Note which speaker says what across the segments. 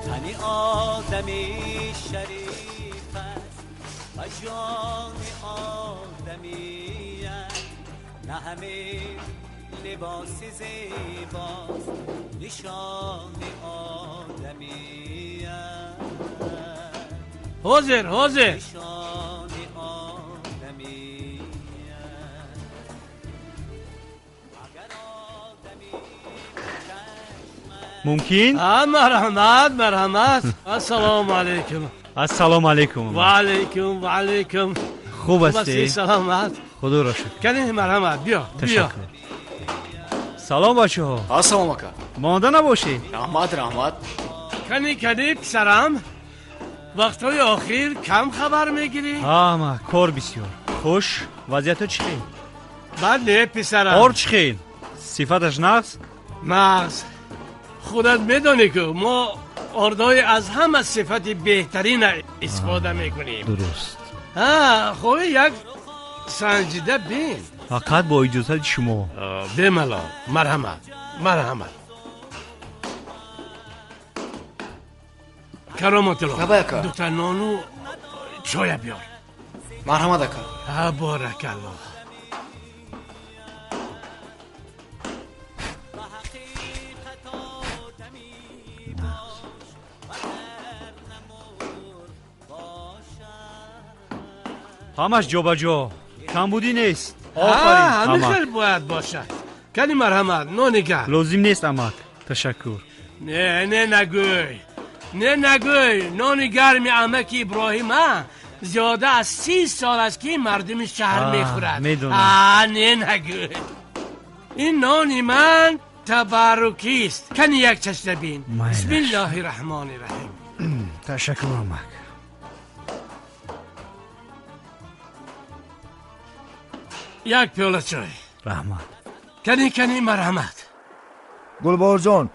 Speaker 1: تنی آدمی شریف است و جان آدمیت، نه همه لباس زیباست نشان آدمیت.
Speaker 2: حاضر
Speaker 1: نشان آدمیت. اگر آدمی
Speaker 3: ممکن؟
Speaker 2: مرحمت. السلام علیکم.
Speaker 3: السلام علیکم.
Speaker 2: و علیکم.
Speaker 3: خوب هستی؟
Speaker 2: سلامت.
Speaker 3: خدا را شکر.
Speaker 2: کنی مرحمت بیا.
Speaker 3: تشکر. سلام بچه ها.
Speaker 4: السلام اکا.
Speaker 3: مانده نباشی.
Speaker 4: رحمت.
Speaker 2: کنی پسرم، وقتهای آخر کم خبر میگیری؟
Speaker 3: ما کار بسیار. خوش. وضعیت چی خیل؟
Speaker 2: بله پسرم.
Speaker 3: کار چی خیل؟ صفتش نقص؟
Speaker 2: نقص. خودت میدانی که ما اردای از همه صفت بهترین استفاده میکنیم.
Speaker 3: درست.
Speaker 2: خب یک سنجیده بین.
Speaker 3: فقط با اجازت شما.
Speaker 2: بملا. مرحمت. کرامت الله.
Speaker 4: نباید که.
Speaker 2: دکتر نانو چای بیار.
Speaker 4: مرحمت اکا.
Speaker 2: بارک الله.
Speaker 3: همش جا بجا. کمبودی نیست.
Speaker 2: همه خیلی باید باشد. کنی مرحمت. نانگر.
Speaker 3: لازم نیست امک. تشکر.
Speaker 2: نه نگوی. نان گرم عمک ابراهیم زیاده از 30 سال است که مردم شهر میخورد.
Speaker 3: میدونم.
Speaker 2: نه نگوی. این نان من تبرکی است. کنی یک چشم بین. بسم الله الرحمن الرحیم.
Speaker 3: تشکر امک.
Speaker 2: یک پیاله چای.
Speaker 3: رحمت.
Speaker 2: کنی مرحمت.
Speaker 5: گلبار جان،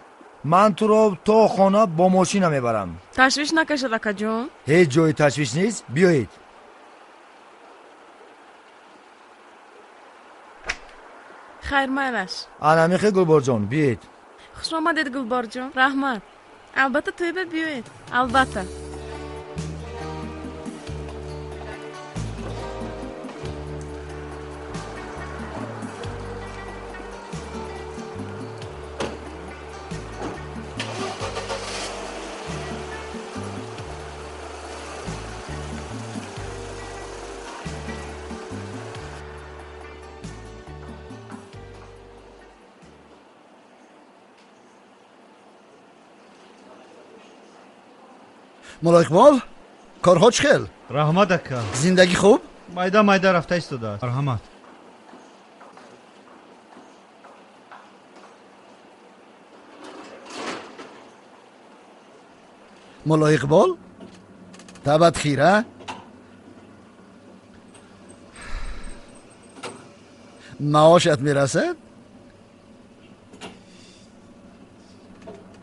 Speaker 5: من تو رو تا خانه با ماشین میبرم.
Speaker 6: تشویش نکشید اکا جون.
Speaker 5: هیچ جای تشویش نیست. بیایید.
Speaker 6: خیر میلش.
Speaker 5: انمیخه گلبار جان بیایید.
Speaker 6: خوش آمدید گلبار جون. رحمت. البته توی بیایید. البته.
Speaker 5: ملا اقبال، کارها چخیل؟
Speaker 3: رحمت اکا.
Speaker 5: زندگی خوب؟
Speaker 3: مایده رفته ایستاده است. رحمت.
Speaker 5: ملا اقبال، تبت خیره؟ معاشت میرسد؟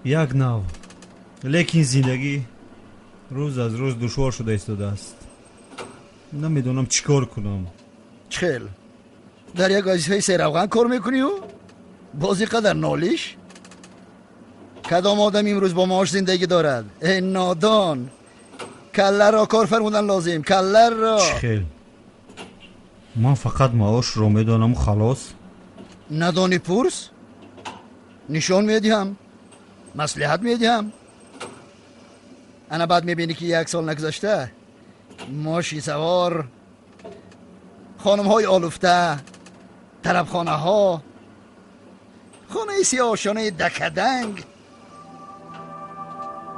Speaker 3: یک نو. لیکن زندگی روز از روز دشوار شده ایستاده است. نمیدونم چیکار کنم.
Speaker 5: چخیل؟ در یک وظیفه سیروغن کار میکنی و بازی قدر نالیش؟ کدام آدم امروز با معاش زندگی دارد؟ ای نادان، کله را کار فرمودن لازم. کله را.
Speaker 3: چخیل؟ من فقط معاش رو میدانم خلاص.
Speaker 5: ندانی پرس؟ نشان میدیم، مصلحت میدیم. انا بعد میبینی که 1 سال نگذشته ماشی سوار، خانم های آلوفته، طربخانه ها، خانه سیاهشانه دکدنگ.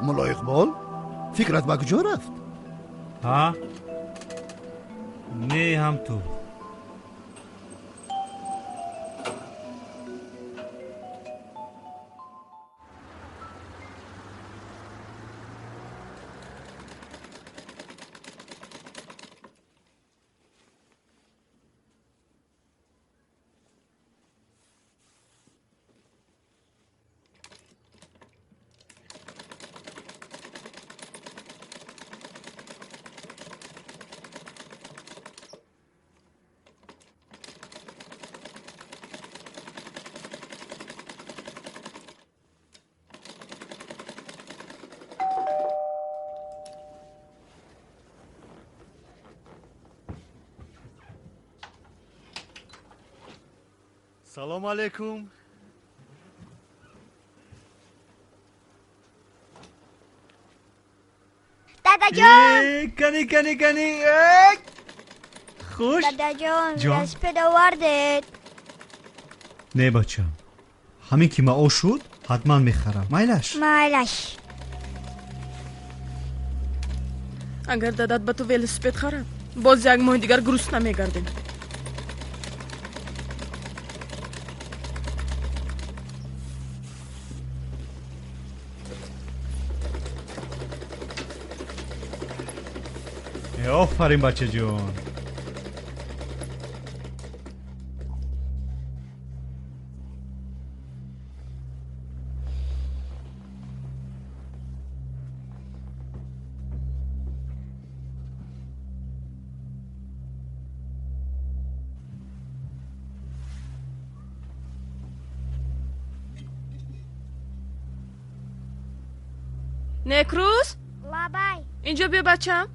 Speaker 5: ملا اقبال، فکرت با کجا رفت؟
Speaker 3: نه هم تو. سلام علیکم.
Speaker 7: دادا جان
Speaker 3: کنی خوش.
Speaker 7: دادا جان
Speaker 3: جان.
Speaker 7: رسپد آوردید.
Speaker 3: نه بچم، همین که ما شد حتما میخرم. مایلش
Speaker 7: مالش
Speaker 6: اگر دادات به تو ولسپد خرد باز یک ماه دیگر گرسنه میگردیم.
Speaker 3: آفرین بچه جان.
Speaker 6: نکروز
Speaker 7: لابای
Speaker 6: اینجا بیا بچم.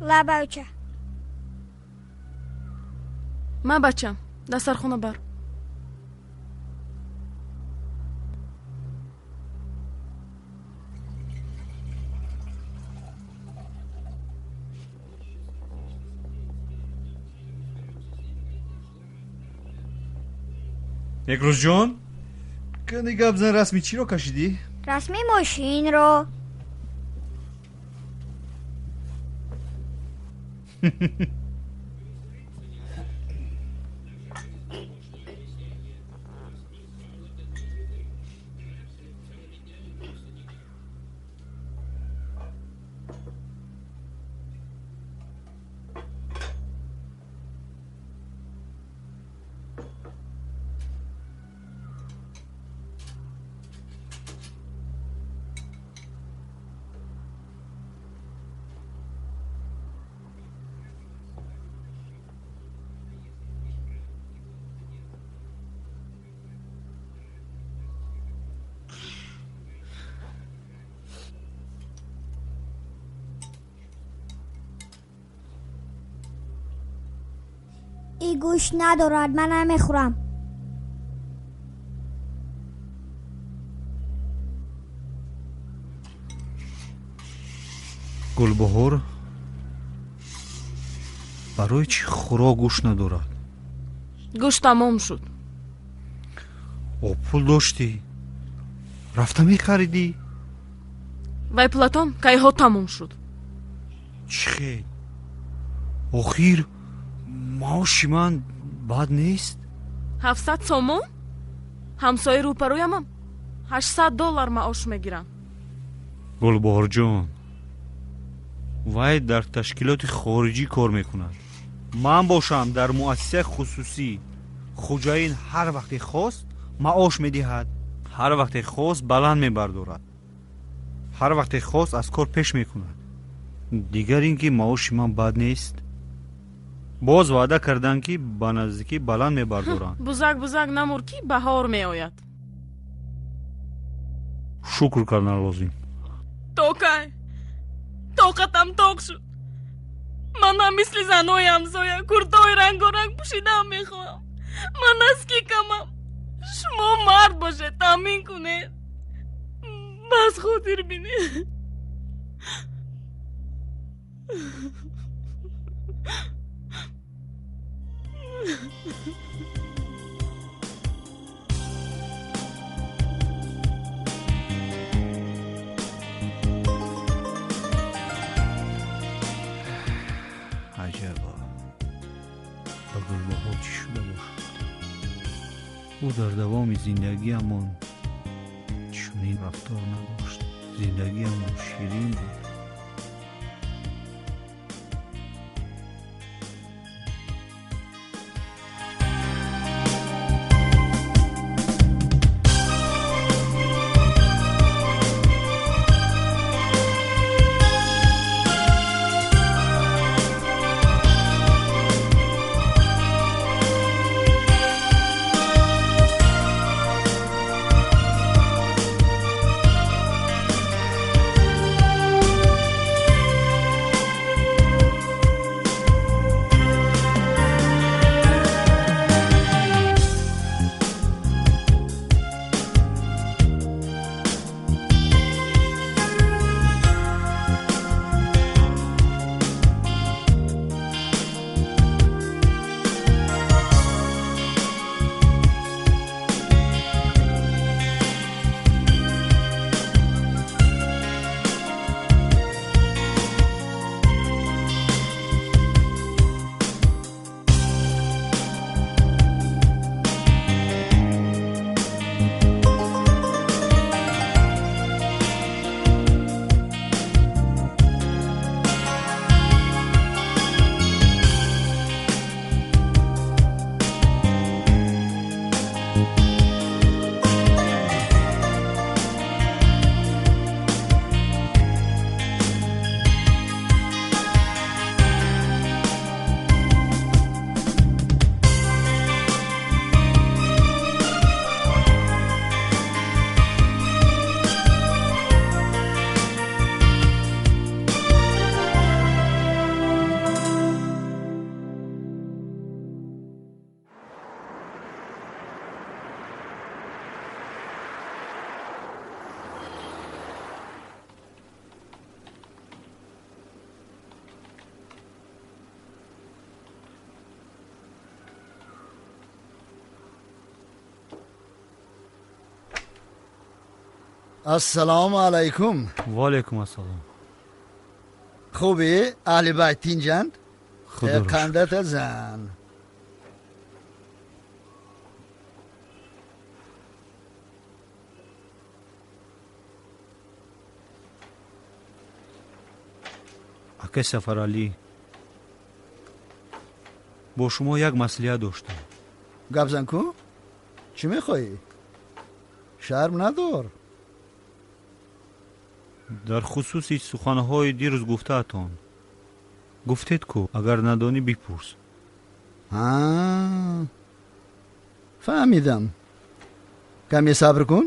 Speaker 7: لاباوچه
Speaker 6: من بچم دسترخونه بر.
Speaker 3: یک روز جان کنی گپ زن رسمی چی رو کشیدی؟
Speaker 7: رسمی ماشین رو. ای گوش ندارد من نمیخورم.
Speaker 3: گلبهار برای چی خوراک گوش ندارد؟
Speaker 6: گوش تمام شد.
Speaker 3: پول داشتی رفته میخریدی؟
Speaker 6: وای پلاتون کایها تمام شد.
Speaker 3: چی خیلی آخیر معاش من بد نیست.
Speaker 6: 700 سومون همسایه روپرویم $800 معاش میگیرن.
Speaker 3: گلبهار جان وای در تشکیلات خارجی کار میکند. من باشم در مؤسسه خصوصی. خوجاین هر وقت خواست معاش میدهد، هر وقت خواست بلند میبردارد، هر وقت خواست از کار پیش میکند. دیگر اینکه معاش من بد نیست. باز وعده کردن که با نزدیکی بلند میبردارند.
Speaker 6: بزرگ نمور که بهار میآید.
Speaker 3: شکر کردن لازم.
Speaker 6: توکای طاقتم تاق شد. من هم مثل زنای همسایه کرتای رنگارنگ پوشیدم میخوام. من از کی کمم؟ شما مرد باشه تامین کنید. بس خاطر بینی.
Speaker 3: عجبا با گلبهار چی شده باشد؟ او در دوام زندگی همون چنین رفتار نداشت. زندگی همون شیرین بود.
Speaker 5: السلام علیکم.
Speaker 3: و علیکم السلام.
Speaker 5: خوبی؟ اهل بیت اینجاند؟
Speaker 3: خدا رو شکر.
Speaker 5: قندت زن.
Speaker 3: آقای سفرعلی، با شما یک مصلحت داشتم.
Speaker 5: گپ زن کو؟ چی میخوایی؟ شرم ندار.
Speaker 3: در خصوص سخنهای دیروز گفته‌تان گفتید کو اگر ندانی بپرس.
Speaker 5: فهمیدم. کمی صبر کن،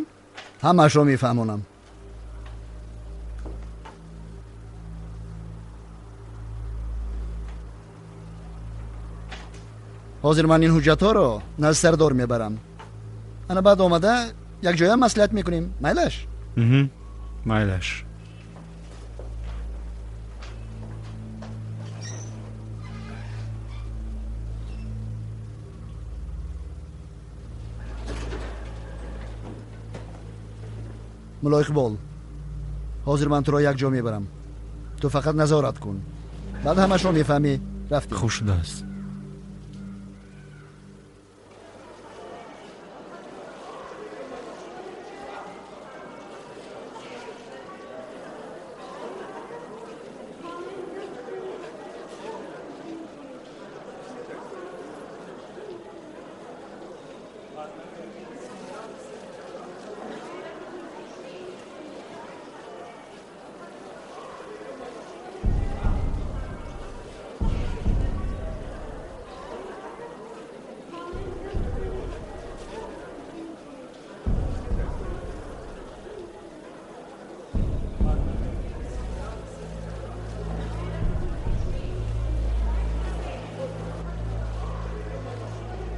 Speaker 5: همش رو میفهمونم. حاضر من این حجت ها رو نزد سردار میبرم. انا بعد آمده یک جای مصلحت میکنیم. میلش؟
Speaker 3: میلش.
Speaker 5: ملا اقبال، حاضر من تو را یک جا میبرم. تو فقط نظارت کن، بعد همش رو میفهمی. رفتیم.
Speaker 3: خوش شده است.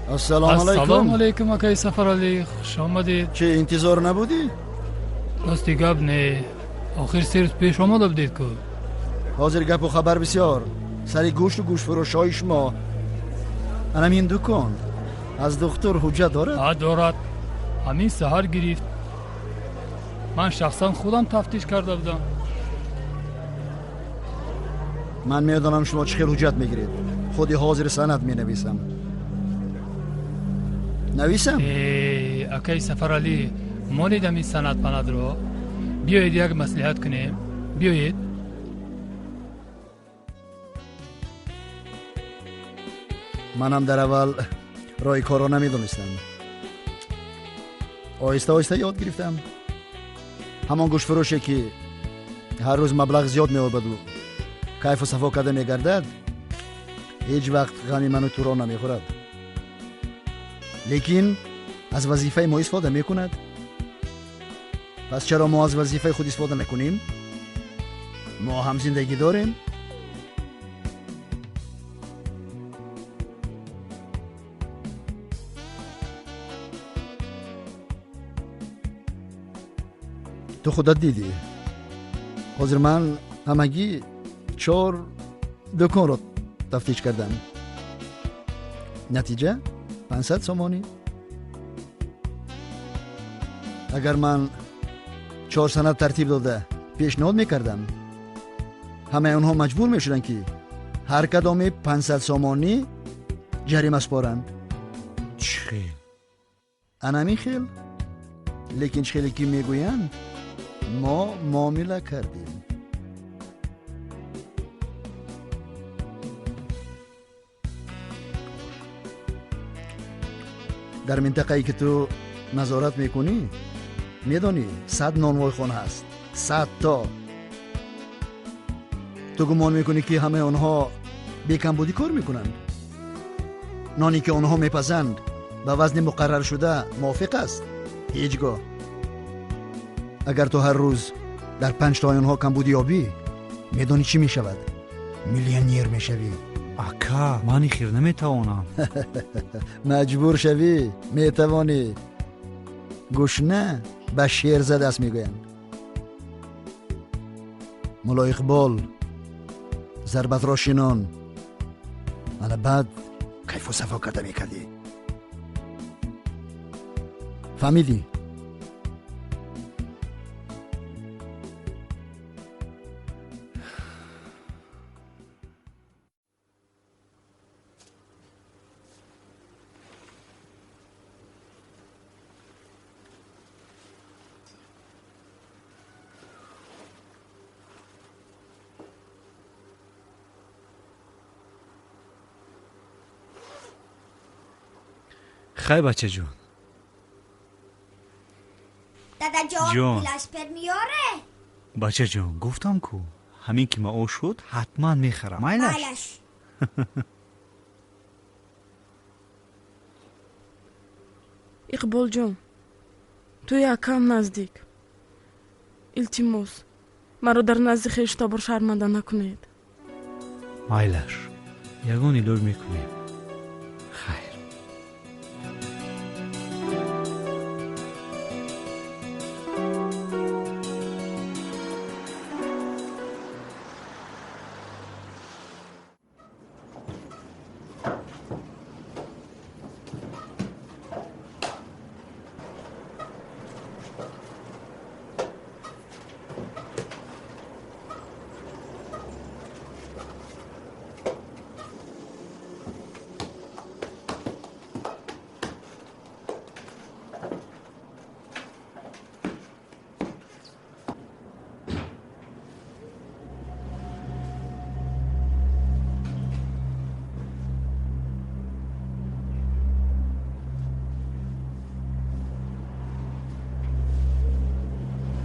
Speaker 5: السلام
Speaker 8: السلام
Speaker 5: علیکم.
Speaker 8: علیکم آقای سفرعلی، خوش آمدید.
Speaker 5: چه انتظار نبودی؟
Speaker 8: راستی گپ نه، آخر سرس پیش آمده بدید که
Speaker 5: حاضر گپ و خبر بسیار. سری گوشت و گوشت فروش های شما. انم این دکان از دکتر حجت داره؟
Speaker 8: دارد. همین سحر گرفت. من شخصا خودم تفتیش کرده بودم.
Speaker 5: من میدانم شما چه خیلی حجت میگیرید. خودی حاضر سند می نویسم. نویسم؟
Speaker 8: آقای سفرعلی، مالیدم این سند پند رو. بیایید یک مصلحت کنیم. بیایید.
Speaker 5: منم در اول رای کارا نمیدونستم. آهسته آهسته یاد گرفتم. همان گوشت فروشه که هر روز مبلغ زیاد میآورد و کیف و صفا کرده میگردد، هیچ وقت غمی منو تو را نمیخورد. لیکن از وظیفه ما استفاده میکند. پس چرا ما از وظیفه خود استفاده نکنیم؟ ما هم زندگی داریم. تو خودت دیدی. حاضر من همگی 4 دکان رو تفتیش کردم. نتیجه 500 سومانی. اگر من 4 سند ترتیب داده پیشنهاد میکردم، همه اونها مجبور میشدن که هر کدام 500 سومانی جریمه سپارند.
Speaker 3: چه؟
Speaker 5: انمی خیل. لیکن چخیلی که میگویند ما معامله کردیم. در منطقه ای که تو نظارت میکنی میدانی 100 نانوای خانه هست. 100 تا. تو گمان میکنی که همه آنها بیکمبودی کار میکنند؟ نانی که آنها میپزند به وزن مقرر شده موافق است؟ هیچگاه. اگر تو هر روز در 5 تا آنها کمبودی یابی، میدانی چی میشود؟ میلیونیر میشوی.
Speaker 3: اکا من خیر نمیتوانم.
Speaker 5: مجبور شوی. میتوانی. گشنه به شیر زده است میگویند. ملا اقبال ضربت را شنان. انا بعد کیف و صفا کرده میکردی. فهمیدی؟
Speaker 3: خیر بچه جون.
Speaker 7: دادا
Speaker 3: جان.
Speaker 7: جان پلاسپر میاره؟
Speaker 3: بچه جون گفتم کو همین که ما او شد حتما میخرم. مایلش.
Speaker 7: مالش.
Speaker 6: اقبال جان تو یکم نزدیک التماس مرا در نزد خویش تابر شرمنده نکنید.
Speaker 3: مایلش. یگان ایلور میکنیم. خیر.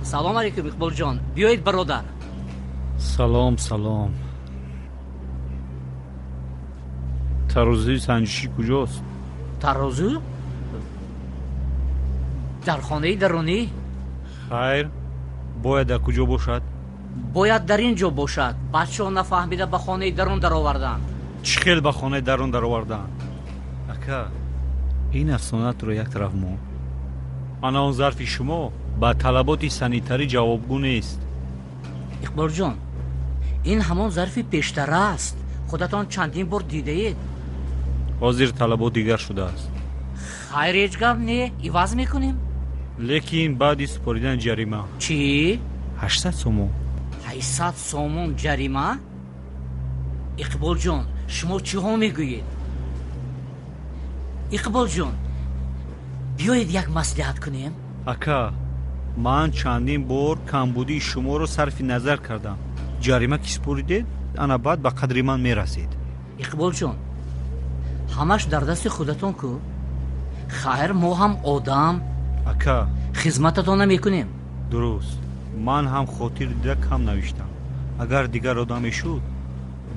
Speaker 9: سلام علیکم اقبال جان. بیایید برادر.
Speaker 3: سلام سلام. ترازوی سنجشی کجاست؟
Speaker 9: ترازو؟ در خانه درونی؟
Speaker 3: خیر. باید در کجا باشد؟
Speaker 9: باید در اینجا باشد. بچه ها نفهمیده به خانه درون در آوردن.
Speaker 3: چی خیل به خانه درون در آوردن؟ اکا این افسانت رو یک طرف مون. انا اون ظرفی شما با طلبات سانیتری جوابگو نیست.
Speaker 9: اقبال جان این همان ظرفی پیشتر است. خودتان چندین بار دیده اید.
Speaker 3: حاضر طلبات دیگر شده است.
Speaker 9: خیر هیچ گپ نه. عوض میکنیم.
Speaker 3: لیکن بعد سپاریدن جریمه.
Speaker 9: چی؟
Speaker 3: 800 سومون.
Speaker 9: 800 سومون جریمه؟ اقبال جان شما چی ها میگویید؟ اقبال جان بیایید یک مصلحت کنیم.
Speaker 3: اکا من چندین بار کمبودی شما رو صرف نظر کردم. جریمه که سپاریدید انا بعد به قدر من میرسید.
Speaker 9: اقبال جان همش در دست خودتون کو. خیر ما هم آدم
Speaker 3: اکا
Speaker 9: خدمتتان نمیکنیم.
Speaker 3: درست. من هم خاطر دیده کم نوشتم. اگر دیگر آدمی شد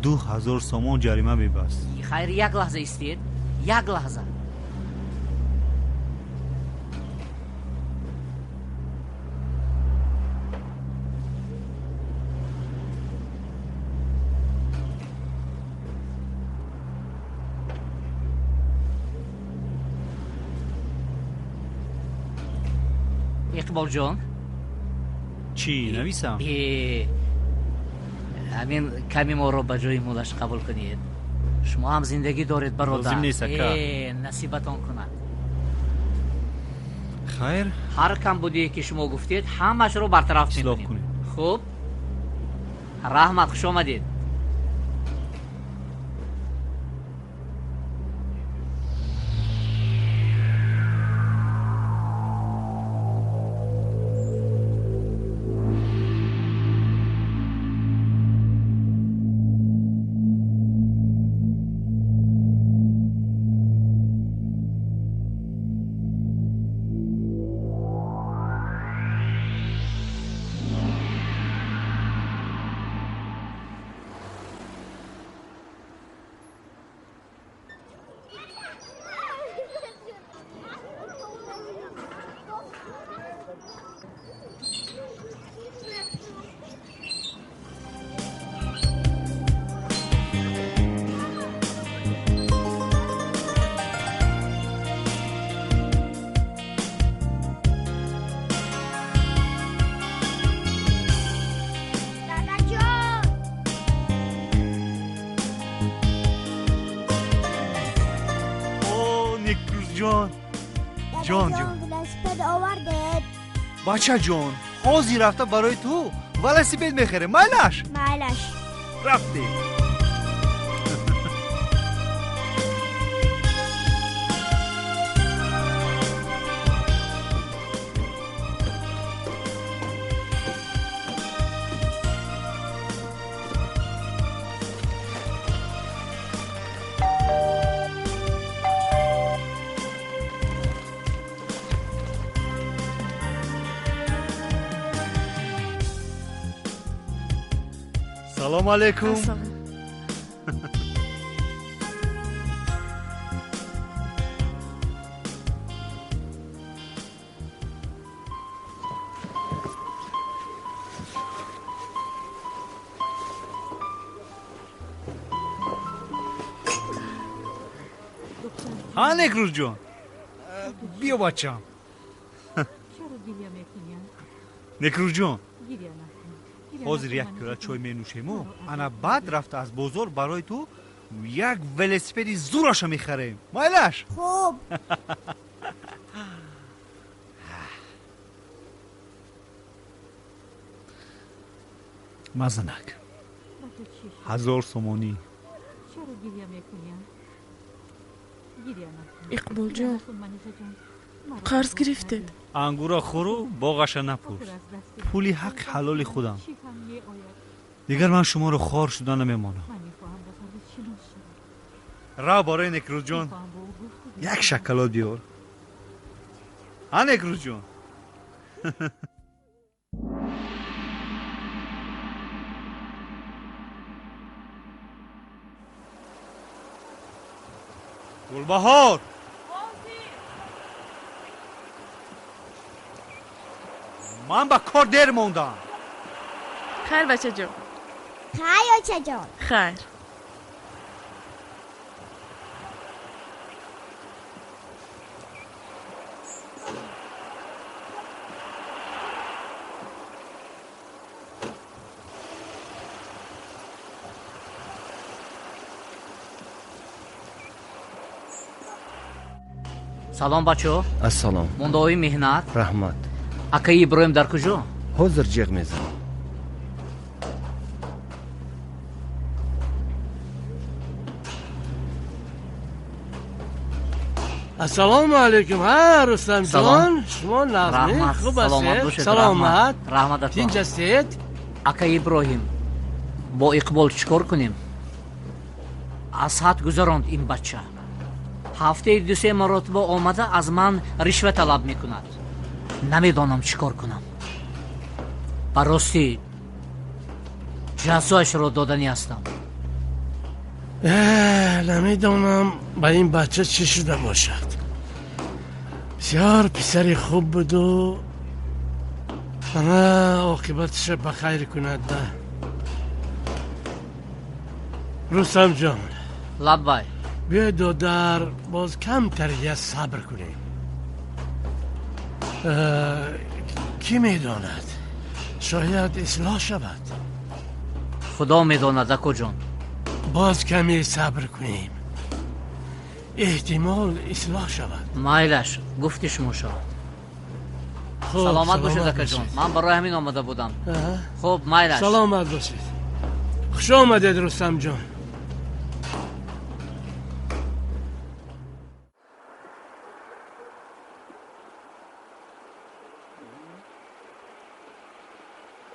Speaker 3: 2000 سومون جریمه میبست.
Speaker 9: خیر یک لحظه استید. یک لحظه. اقبال جان
Speaker 3: چی نویسم؟
Speaker 9: همین کمی ما رو به جای مولش قبول کنید. شما هم زندگی دارید برادر.
Speaker 3: لازم نیست اکا.
Speaker 9: نصیبتان کند.
Speaker 3: خیر
Speaker 9: هر کم بودی که شما گفتید همش رو برطرف
Speaker 3: اصلاح
Speaker 9: میکنیم.
Speaker 3: کنید.
Speaker 9: خوب رحمت خوش آمدید.
Speaker 3: جان بچه جان حاضی رفته برای تو ولسیبید میخره. مالش رفته. سلام علیکم. ها نکروز جان بیا بچم. نکروز جان حاضر یک پیاله چای می نوشیم و انا بعد رفته از بازار برای تو یک ولسپدی زورش می خریم. مایلش
Speaker 7: خوب.
Speaker 3: مزنک 1000 سومانی.
Speaker 6: اقبال جان قرض گرفتید؟
Speaker 3: انگور خورو باغش نپرس. پولی حق حلال خودم. دیگر من شما رو خوار شدن نمیمانم. را برای نکروز جان یک شکلات بیار. ها نکروز جان. گلبهار من با کار دیر موندم.
Speaker 6: خیر بچه جان.
Speaker 7: خیر بچه جان.
Speaker 6: خیر.
Speaker 9: салом бачаҳо.
Speaker 10: ассалом.
Speaker 9: мондои меҳнат.
Speaker 10: раҳмат.
Speaker 9: акаи иброҳим дар куҷо?
Speaker 10: ҳозир ҷиғ мезанам.
Speaker 2: السلام علیکم. ها رستم جان شما نظمی خوب هستید؟ سلامت.
Speaker 9: رحمت اتفاق.
Speaker 2: تینج هستید؟
Speaker 9: акаи иброҳим бо иқбол чикор кунем? аз ҳад гузаронд ин бача. ҳафтаи 2-3 маротиба омада аз ман ришват талаб мекунад. намедонам чӣ кор кунам. ба ростӣ ҷазоашро додани ҳастам.
Speaker 2: نمیدونم با این بچه چی شده باشد. بسیار پسری خوب بود و اما عاقبتش بخیر کند. رستم جان
Speaker 9: لبای
Speaker 2: بیاید دودر باز کم تریه صبر کنیم. کی میداند شاید اصلاح شود.
Speaker 9: خدا میداند اکو جان.
Speaker 2: باز کمی صبر کنیم. احتمال اصلاح شود.
Speaker 9: مایلش گفتی شما شا. سلامت باشید اکا جان. من برای همین آمده بودم. خب مایلش
Speaker 2: سلامت باشید. خوش آمدید رستم جان.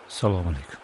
Speaker 3: سلام علیکم.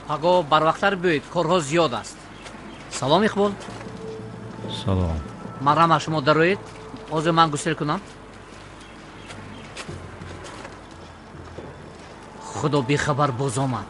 Speaker 9: паго барвақтар биёед, корҳо зиёд аст. Салом Иқбол.
Speaker 3: салом.
Speaker 9: Марҳамат, шумо дароед? ҳозир ман гусел кунам. худо бехабар боз омад.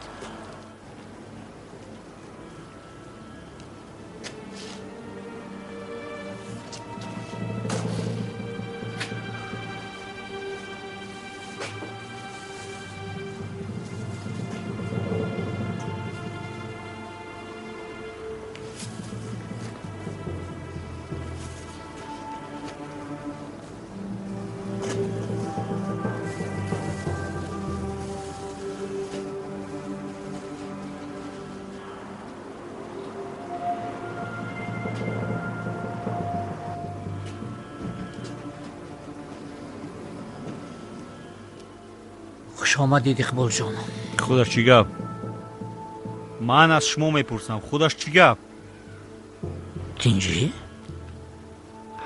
Speaker 9: хуш омадед Иқболҷон.
Speaker 3: худаш чӣ гап? ман аз шумо мепурсам, худаш чӣ гап?
Speaker 9: тинҷӣ?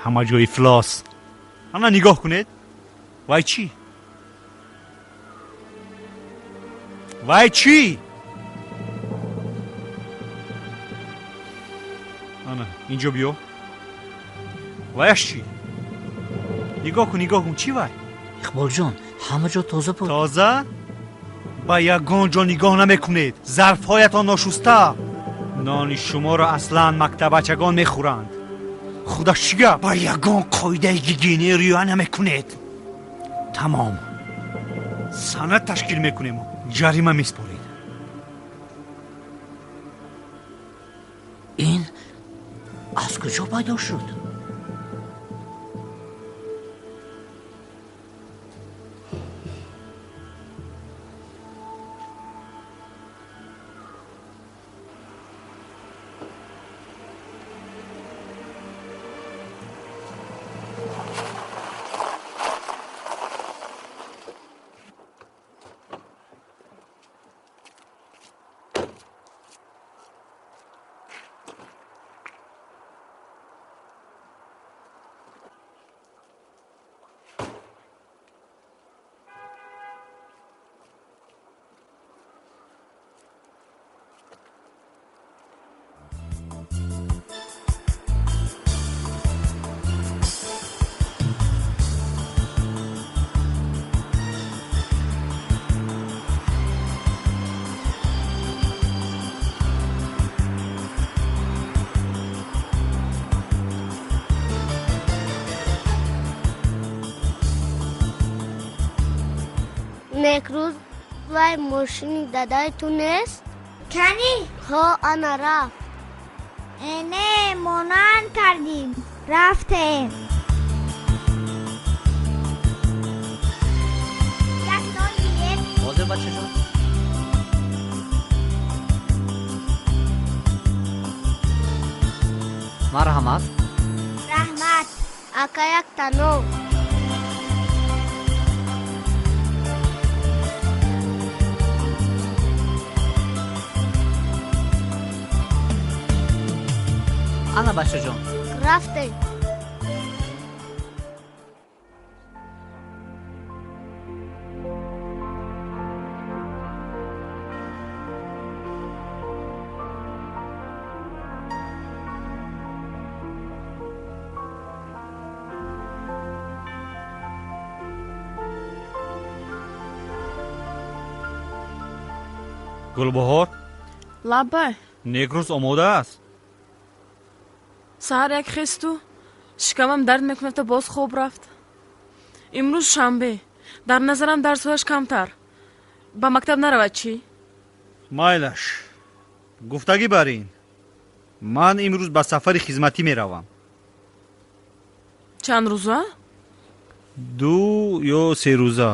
Speaker 3: ҳама ҷо ифлос. ана нигоҳ кунед. вай чӣ? вай чӣ? ана инҷо биё. вайаш чӣ? нигоҳ кун, чӣ вай?
Speaker 9: Иқболҷон, ҳама ҷо тоза буд.
Speaker 3: тоза? ба ягон ҷо нигоҳ намекунед. зарфҳоятон ношуста. нони шуморо аслан мактабачагон мехӯранд. худаш чӣ гап? ба ягон қоидаи гигиене риоя намекунед. тамом. санад ташкил мекунем, ҷарима меспоред.
Speaker 9: ин аз куҷо пайдо шуд?
Speaker 7: نکروز وای ماشینی دادایتون است؟
Speaker 10: کنی؟
Speaker 7: ها انا رفت.
Speaker 10: نه مانان کردیم رفتیم. یک نان بیید؟
Speaker 9: حاضر بچه جان. مرحمت.
Speaker 10: رحمت.
Speaker 7: اکا یک تنو.
Speaker 9: انا بچه جان.
Speaker 7: رفته.
Speaker 3: гулбаҳор
Speaker 6: лаббай
Speaker 3: негрус омода аст.
Speaker 6: саҳар як хесту шикамам дард мекунад та боз хоб рафт. имрӯз шанбе, дар назарам дарсҳояш камтар. ба мактаб наравад чӣ?
Speaker 3: майлаш гуфтагӣ бар ин. ман имрӯз ба сафари хизматӣ меравам.
Speaker 6: чанд рӯза?
Speaker 3: 2 ё 3 рӯза.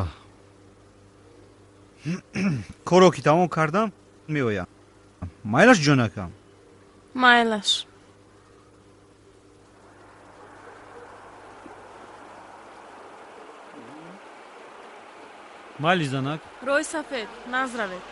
Speaker 3: коро ки тамом кардам меоям. майлаш ҷонакам.
Speaker 6: майлаш.
Speaker 3: майли занак.
Speaker 6: рӯи сафед назравед.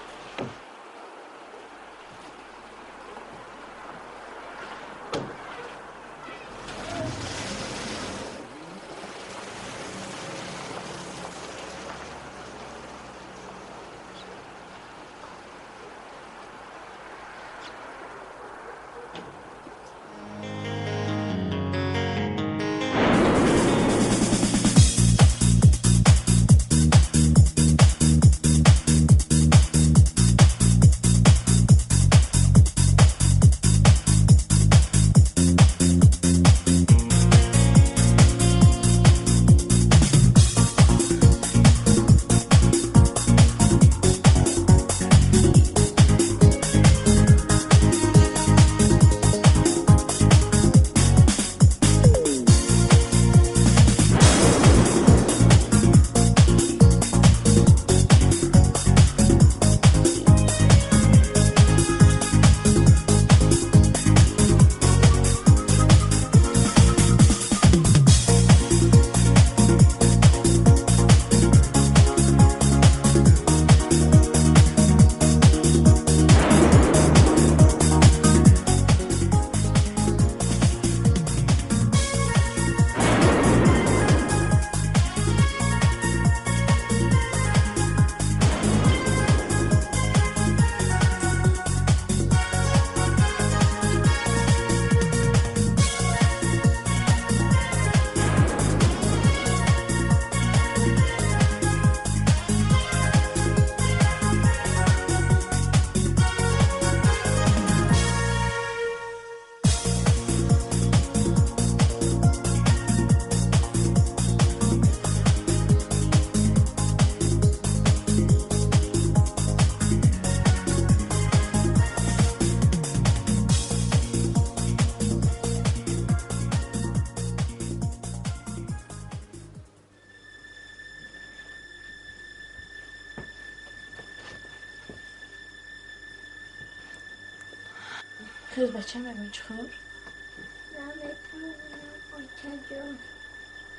Speaker 6: خیز بچه میگون چخور؟
Speaker 10: نمیتونم بچه جان،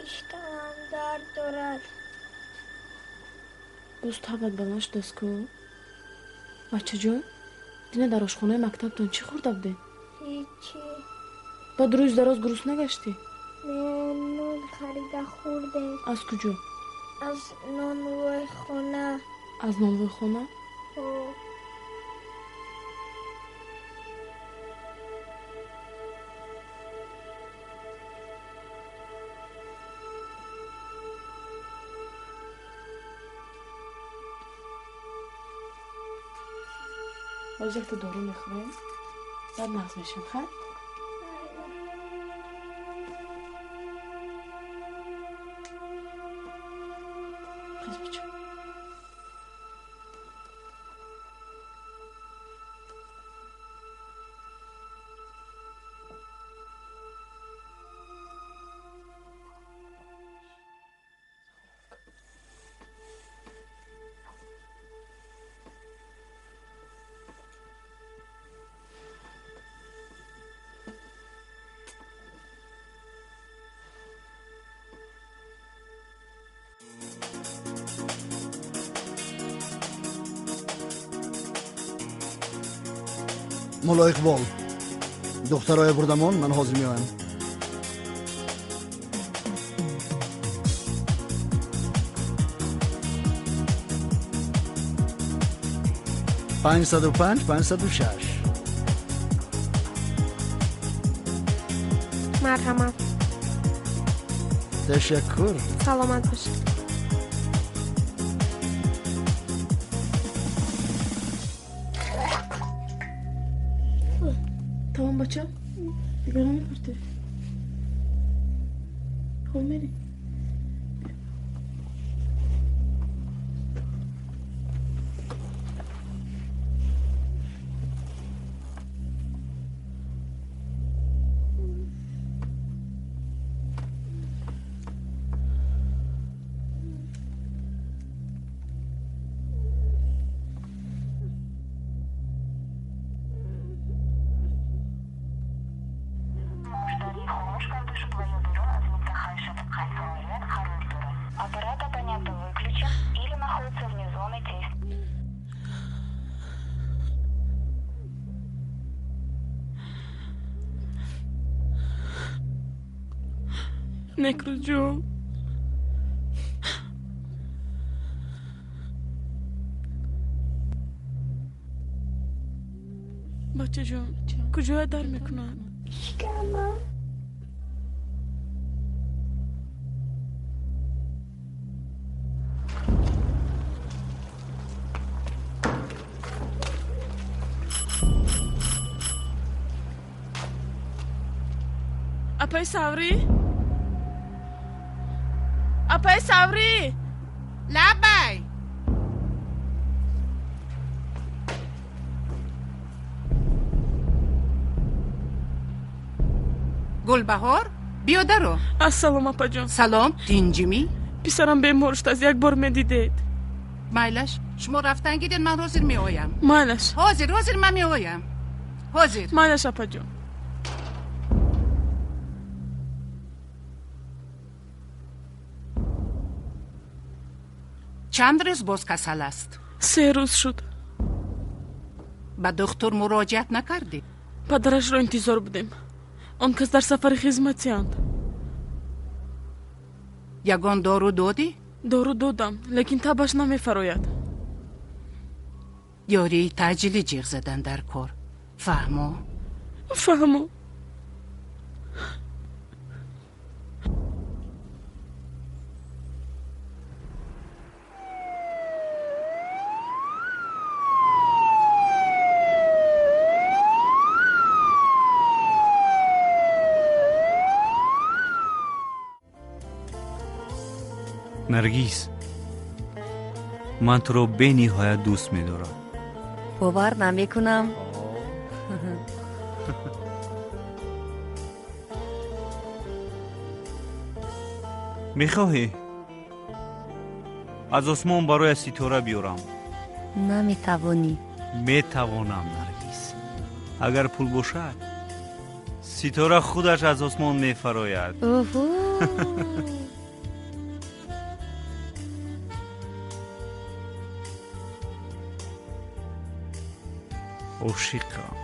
Speaker 10: اشتهام درد دارد.
Speaker 6: روز تابت بلنش دست کو؟ بچه جان دینه در آشخانه مکتبتون چی خورده بده؟
Speaker 10: هیچی.
Speaker 6: بعد روز دراز گروس نگشتی؟
Speaker 10: نه نون خریده خورده.
Speaker 6: از کجا؟
Speaker 10: از نانوی خونه.
Speaker 6: از نانوی خونه؟
Speaker 10: او
Speaker 6: باز یک دارو میخوریم بعد مغز میشیم خب؟ خیز بچه
Speaker 5: مولا اقبال دخترای بردمان من حاضر میایم. پنجصد و پنج 506.
Speaker 11: مرحمت.
Speaker 5: تشکر.
Speaker 11: سلامت باشید.
Speaker 6: تمام بچه بیگران میکرده خب میری نکرو جون بچه جون کجا در میکنن؟ اپای ساوری؟ اپای ساوری؟
Speaker 12: لبای گلبهار بیا درو.
Speaker 6: السلام اپا جان.
Speaker 12: سلام تینجیمی؟
Speaker 6: پسرم به مرشت از یک بار میدیدید.
Speaker 12: مایلش شما رفتن گیدین من حاضر می آیم.
Speaker 6: مایلش
Speaker 12: حاضر من می آیم. حاضر
Speaker 6: مایلش اپا جان.
Speaker 12: چند روز باز کسل است؟
Speaker 6: 3 روز شد.
Speaker 12: به دکتر مراجعت نکردی؟
Speaker 6: پدرش رو انتظار بودیم. آن کس در سفر خدمتی اند.
Speaker 12: یگان دارو دادی؟
Speaker 6: دارو دادم لیکن تبش نمیفراید.
Speaker 12: یاری تعجیلی جیغ زدن در کار. فهمو؟
Speaker 3: نرگیس من تو رو به نهایت دوست می‌دارم.
Speaker 13: باور نمی‌کنم.
Speaker 3: میخواهی از آسمان برای ستاره بیارم؟
Speaker 13: نمیتوانی.
Speaker 3: میتوانم نرگیس. اگر پول باشد ستاره خودش از آسمان میفراید. عاشقم.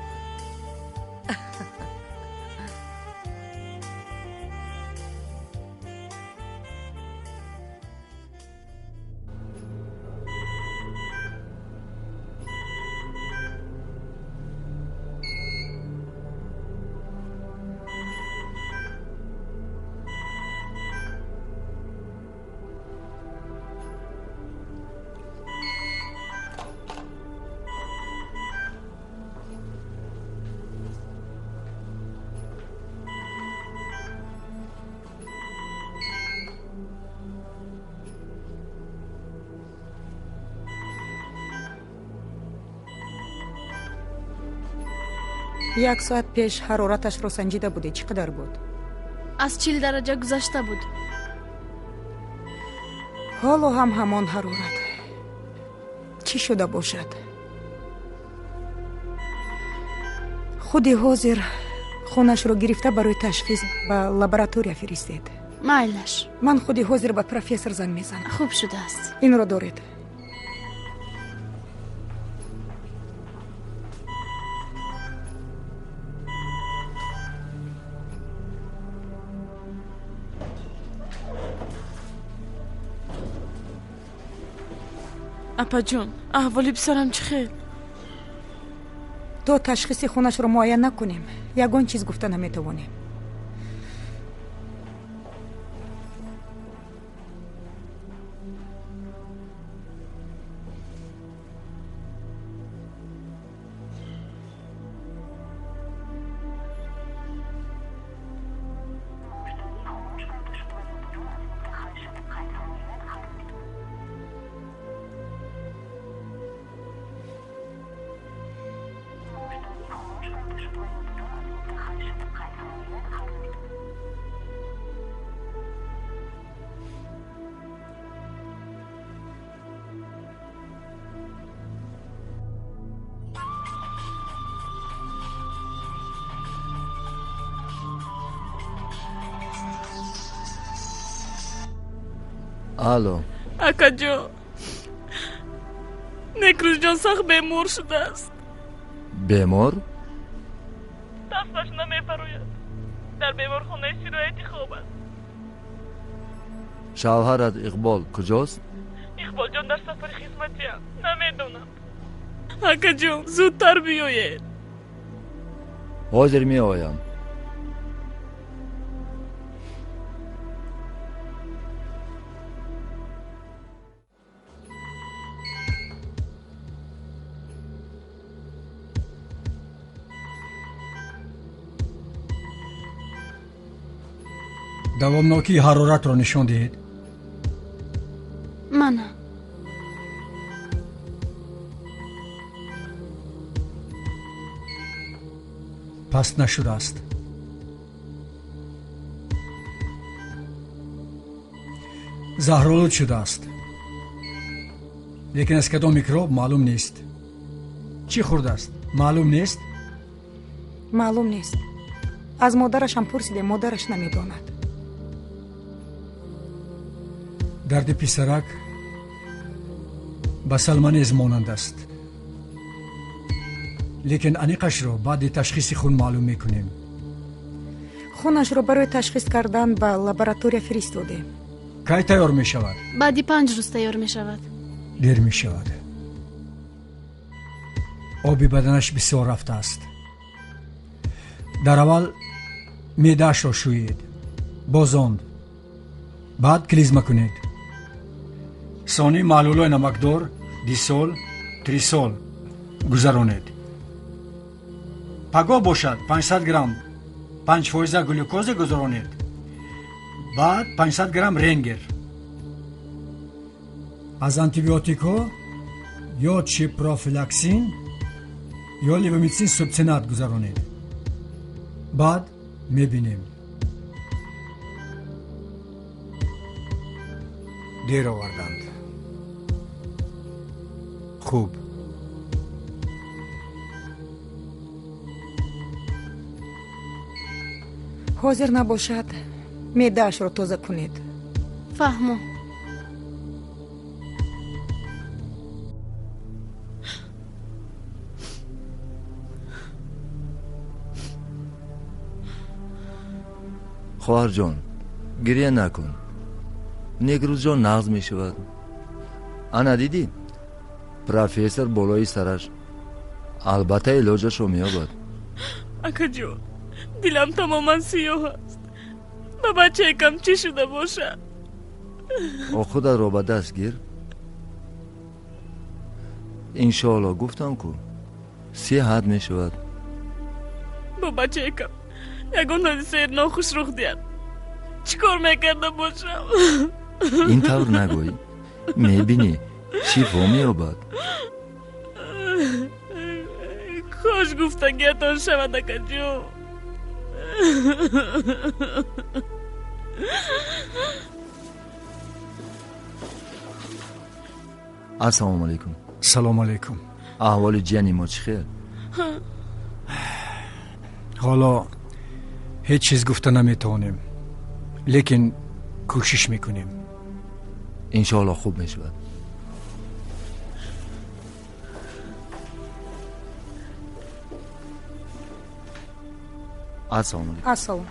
Speaker 12: یک ساعت پیش حرارتش رو سنجیده بودی، چقدر بود؟
Speaker 6: از 40 درجه گذشته بود.
Speaker 12: حالا هم همان حرارت. چی شده باشد؟ خودی حاضر خونش رو گرفته برای تشخیص به لابراتوری فرستید.
Speaker 6: مایلش.
Speaker 12: من خودی حاضر به پروفسور زنگ میزنم.
Speaker 6: خوب شده است.
Speaker 12: این رو دارید.
Speaker 6: اپا جون، احوالی بسرم چه خیل؟
Speaker 12: تو تشخیص خونش رو معاین نکنیم یگان چیز گفته نمیتوانیم.
Speaker 14: الو
Speaker 6: اکا جون، نکروز جان سخت بیمار شده است.
Speaker 14: بیمار؟
Speaker 6: دستش نمیپروید. در بیمارخانه سرایتی خواب است.
Speaker 14: شوهرت اقبال کجاست؟
Speaker 6: اقبال جان در سفر خدمتی است. نمیدونم. اکا جون زودتر بیاید.
Speaker 14: حاضر می آیم.
Speaker 15: دوامناکی حرارت را نشان دهید.
Speaker 6: من
Speaker 15: پس نشده است. زهرآلود شده است، لیکن از کدام میکروب معلوم نیست. چی خورده است معلوم نیست.
Speaker 12: معلوم نیست. از مادرش هم پرسیده، مادرش نمیداند.
Speaker 15: درد پسرک به سلمانیز مانند است، لیکن انیقش را بعد تشخیص خون معلوم میکنیم.
Speaker 12: خونش را برای تشخیص کردن به لابراتوری فرستادیم.
Speaker 15: کی تیار می شود؟
Speaker 6: بعدی 5 روز تیار می شود.
Speaker 15: دیر می شود. آبی بدنش بسیار رفته است. در اول معده‌اش را شویید، بازاند، بعد کلیزما کنید. ثانی معلولای نمکدار، دیسول، تریسول گذرانید. پگاه باشد 500 گرم 5% گلوکوز گذرانید. بعد 500 گرم رنگر. از انتیبیوتیکا یا چیپروفیلاکسین یا لیومیتسین سوبسینات گذرانید. بعد میبینیم. دیر آوردند. خوب.
Speaker 12: ҳозир набошад меъдаашро тоза кунед.
Speaker 6: фаҳмо.
Speaker 14: хоҳарҷон, гирья накун. негрузҷон нағз мешавад. ана дидӣ? профессор болои сараш. албатта илоҷашро меёбад.
Speaker 6: акаҷон, дилам тамоман сиёҳ аст. ба бачаекам чӣ шуда бошад?
Speaker 14: худатро ба даст гир. иншоалло гуфтам ку сеҳат мешавад.
Speaker 6: ба бачаекам ягон ҳодисаи нохуш рух диҳад. чӣ кор мекарда бошам?
Speaker 14: ин тавр нагӯй. мебинӣ шифо меёбад.
Speaker 6: хош гуфтагиятон шавад акаҷон.
Speaker 14: ассалому алайкум.
Speaker 15: салому алайкум.
Speaker 14: аҳволи ҷияни мо чӣ хел?
Speaker 15: ҳоло ҳеҷ чиз гуфта наметавонем, лекин кӯшиш мекунем.
Speaker 14: иншоалло хуб мешавад. ассалому алайкум.
Speaker 12: ассалом.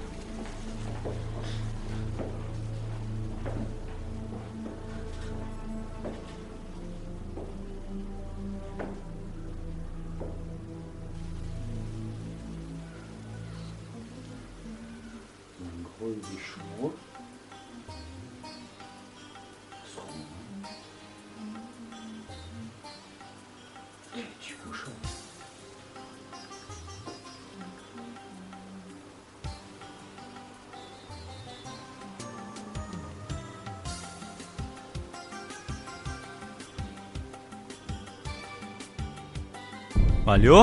Speaker 3: алё,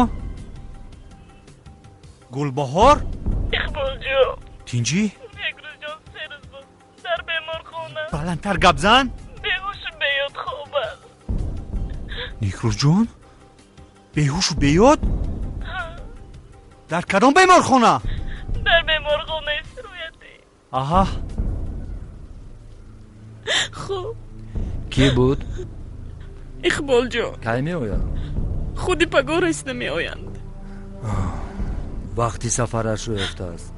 Speaker 3: гулбаҳор?
Speaker 6: иқболҷон.
Speaker 3: тинҷӣ?
Speaker 6: негрузҷон се рӯз буд дар беморхона.
Speaker 3: баландтар гап зан.
Speaker 6: беҳушу беёд хоб аст.
Speaker 3: негрузҷон? беҳушу беёд? дар кадом беморхона?
Speaker 6: дар беморхонаи сироятӣ.
Speaker 3: аҳа.
Speaker 6: хуб.
Speaker 14: ки буд?
Speaker 6: иқболҷон.
Speaker 14: кай меояд?
Speaker 6: худи пагора иста меоянд.
Speaker 14: вақти сафарашро ёфтааст.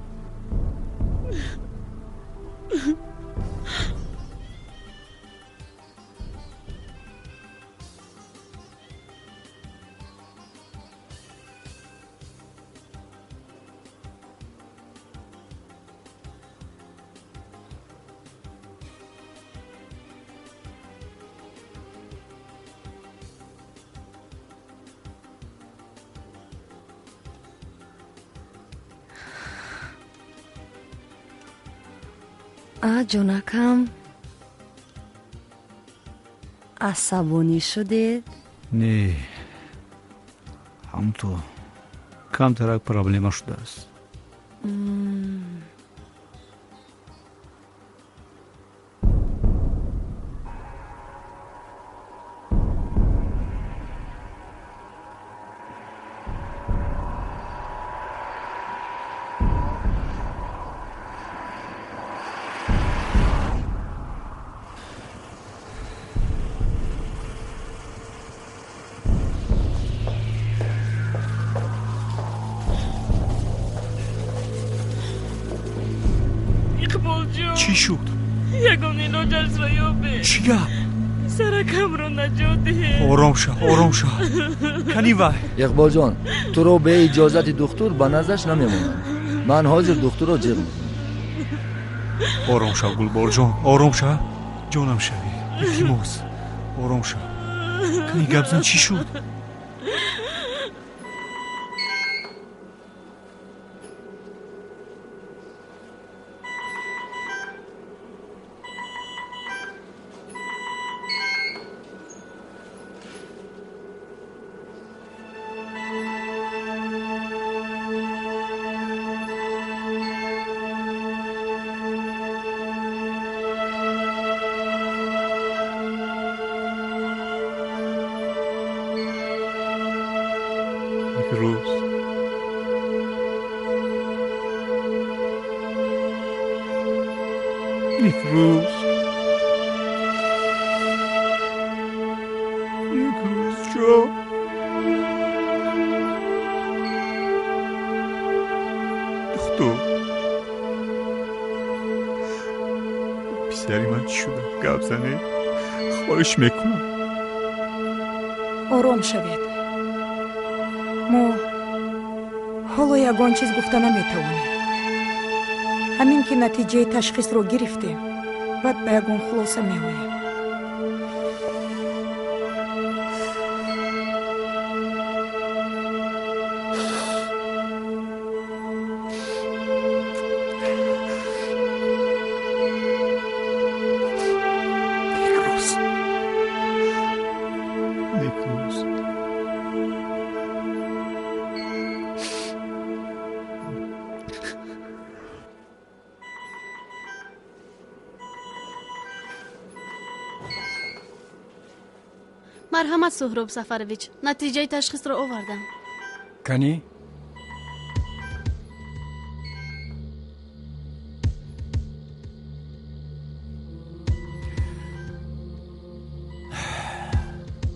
Speaker 13: ҷонакам, асабонӣ шудед?
Speaker 3: не, ҳамто камтарак проблема шудааст. چی شد؟
Speaker 6: یگان علاجش را یابه.
Speaker 3: چی گپ؟
Speaker 6: سرکم رو نجات ده.
Speaker 3: آرام شو کنی وای.
Speaker 14: اقبال جان، تو رو به اجازت دکتر به نظرش نمیمونم. من حاضر دکتر رو جغ میکنم.
Speaker 3: آرام شو گلبار جان، آرام شو. جانم شوی التماس آرام شو. کنی گپ زن چی شد؟ نیکروز جان دختر پسری من چی شده گپ زنه خواهش میکنم
Speaker 12: آرام شوید ما حالا یگان چیز گفته نمیتوانیم همین که نتیجه تشخیص رو گرفتیم بعد به یگان خلاصه میآییم
Speaker 16: مرحمت سهراب سفرویچ نتیجه تشخیص را آوردم
Speaker 15: کنی؟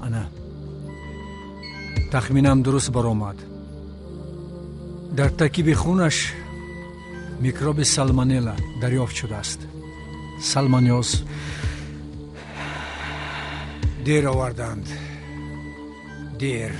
Speaker 15: انا تخمینم درست برآمد در ترکیب خونش میکروب سالمونلا دریافت شده است سالمونیوز دیر آوردند دیر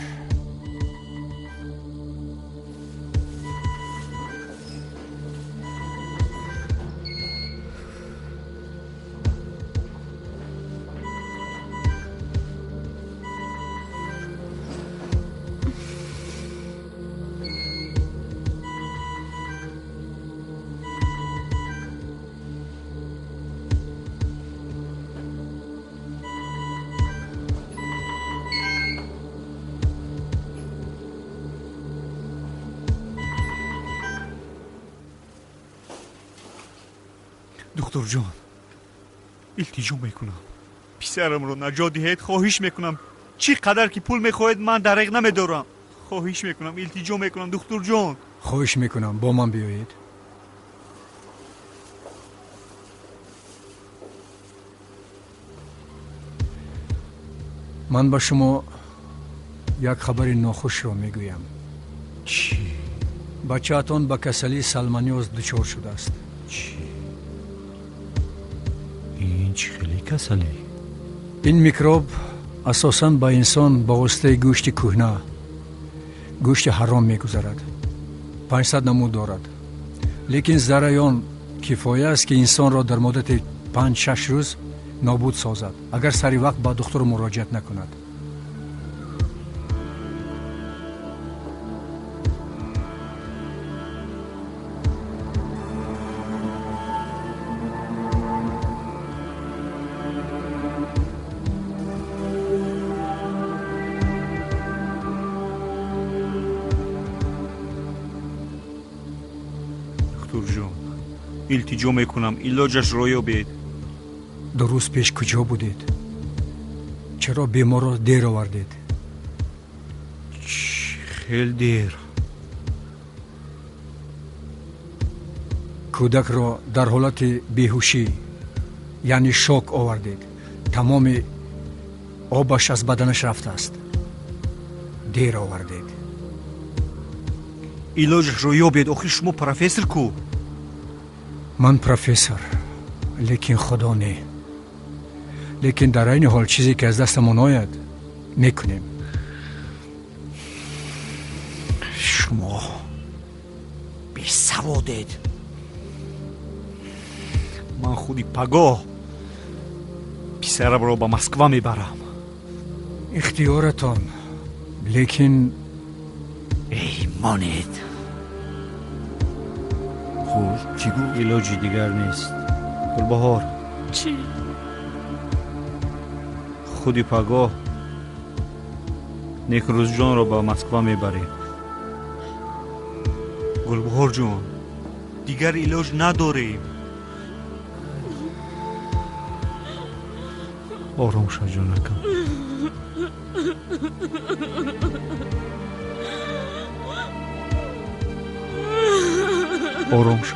Speaker 3: دکتر جان التجا میکنم پسرم رو نجات دهید خواهش میکنم چی قدر که پول میخواهید من دریغ نمیدارم خواهش میکنم التجا میکنم دکتر جان
Speaker 15: خواهش میکنم با من بیایید من با شما یک خبر ناخوش رو میگویم
Speaker 3: چی؟
Speaker 15: بچه‌تان با کسلی سالمونیوز دچار شده است
Speaker 3: چی؟ این چی خیلی کسلی؟
Speaker 15: این میکروب اساساً با انسان با واسطه گوشت کهنه گوشت حرام میگذرد 500 نمود دارد لیکن ضرایان کفایه است که انسان را در مدت 5-6 روز نابود سازد اگر سری وقت با دکتر مراجعت نکند
Speaker 3: التجا میکنم علاجش رو یابید
Speaker 15: 2 روز پیش کجا بودید؟ چرا بیمار را دیر آوردید؟
Speaker 3: خیلی دیر
Speaker 15: کودک را در حالت بیهوشی یعنی شوک آوردید تمام آبش از بدنش رفته است دیر آوردید
Speaker 3: علاجش رو یابید آخه شما پروفسور کو
Speaker 15: من پروفسور لیکن خدا نه لیکن در این حال چیزی که از دستمون آید میکنیم
Speaker 3: شما بی سوادید من خودی پگاه پسرم رو با مسکو میبرم
Speaker 15: اختیارتان لیکن
Speaker 3: ایمانید خوب چی گو؟ علاجی دیگر نیست گلبهار
Speaker 6: چی؟
Speaker 3: خودی پگاه نیکروز جان رو با مسکو میبریم گلبهار جان دیگر علاج نداریم آرام شو جانکم آرام شو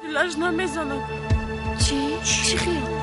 Speaker 6: لجنه میزنم.
Speaker 16: چی خیال؟